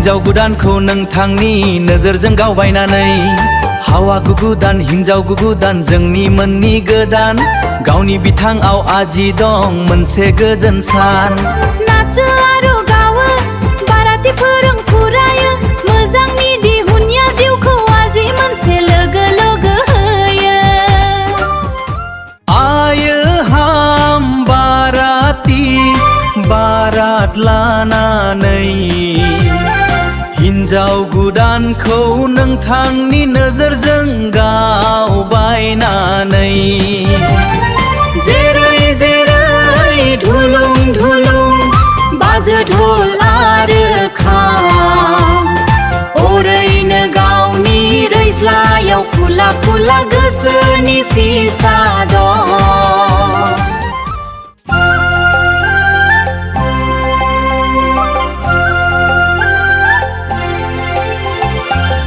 हिन्जाव गुदानखौ नोंथांनि नोजोरजों गावबायनानै हावा गुगुदान हिन्जाव गुगुदान जोंनि मोननि गोदान गावनि बिथाङाव आजि दं मोनसे गोजोन सान नाचो आरो गावो बाराति फोरों फुरायो मोजांनि दिहुनया जिउखौ आजि मोनसे लोगो लोगो होयो आयो हाम बाराति बारात लानानै हिन्जाव गुदानखौ नोंथांनि नोजोरजों गावबायनानै जेरै जेरै धुलुं धुलुं बाजो धल आरो खाम ओरैनो गावनि रैज्लायाव फुला फुला गोसोनि फिसा दं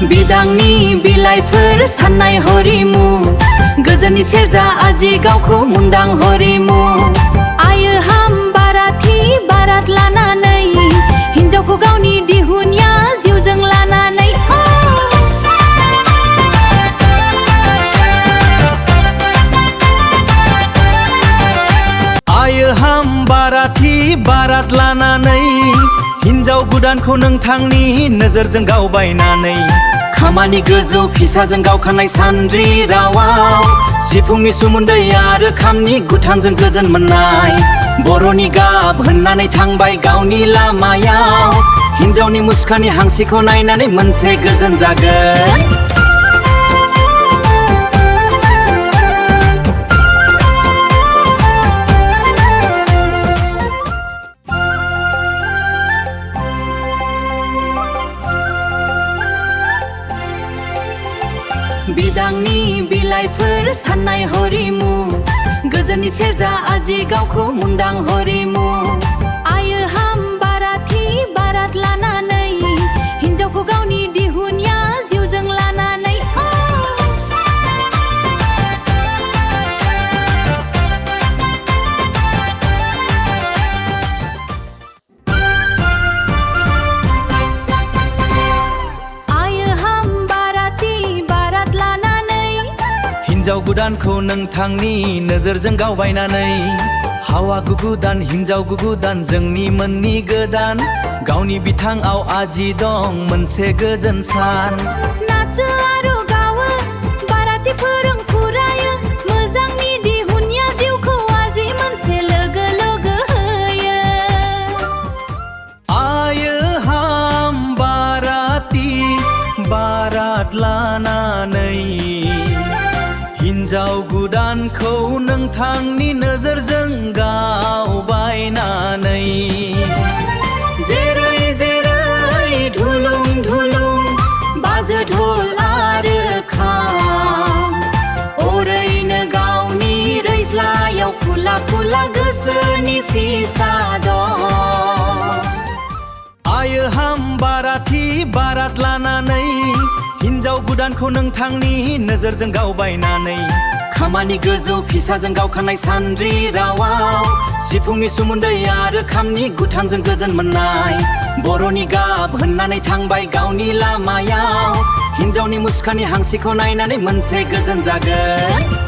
बिदांनि बिलाइफोर साननाय हरिमु गोजोननि सेरजा आजि गावखौ मुंदां हरिमु आयो हाम बाराति बारात लानानै हिन्जावखौ गावनि दिहुनया जिउजों लानानै आयो हाम बाराति बारात लानानै हिन्जाव गुदानखौ नोंथांनि नोजोरजों गावबायनानै खामानि गोजौ फिसाजों गावखानाय सान्द्रि रावाव सिफुंनि सुमुन्दै आरो खामनि गुथांजों गोजोन मोननाय बर'नि गाब होननानै थांबाय गावनि लामायाव हिन्जावनि मुसुखानि हांसिखौ नायनानै मोनसे गोजोन जागोन बिदांनि बिलाइफोर साननाय हरिमु गोजोननि सेरजा आजि गावखौ मुंदां हरिमु आयो हाम बाराति बारात लानानै हिन्जावखौ गावनि दिहुनया जिउजों लानानै हिन्जाव गुदानखौ नोंथांनि नोजोरजों गावबायनानै हावा गुगुदान हिन्जाव गुगुदान जोंनि मोननि गोदान गावनि बिथाङाव आजि दं मोनसे गोजोन सान नाचो आरो गावो बाराति फोरों फुरायो मोजांनि दिहुनया जिउखौ आजि मोनसे लोगो लोगो होयो आयो हाम बाराति बारात लानानै हिन्जाव गुदानखौ नोंथांनि नोजोरजों गावबायनानै जेरै जेरै धुलुं धुलुं बाजो धल आरो खाम ओरैनो गावनि रैज्लायाव फुला फुला गोसोनि फिसा दं आयो हाम बाराति बारात लानानै हिन्जाव गुदानखौ नोंथांनि नोजोरजों गावबायनानै खामानि गोजौ फिसाजों गावखानाय सान्द्रि रावाव सिफुंनि सुमुन्दै आरो खामनि गुथांजों गोजोन मोननाय बर'नि गाब होननानै थांबाय गावनि लामायाव हिन्जावनि मुसुखानि हांसिखौ नायनानै मोनसे गोजोन जागोन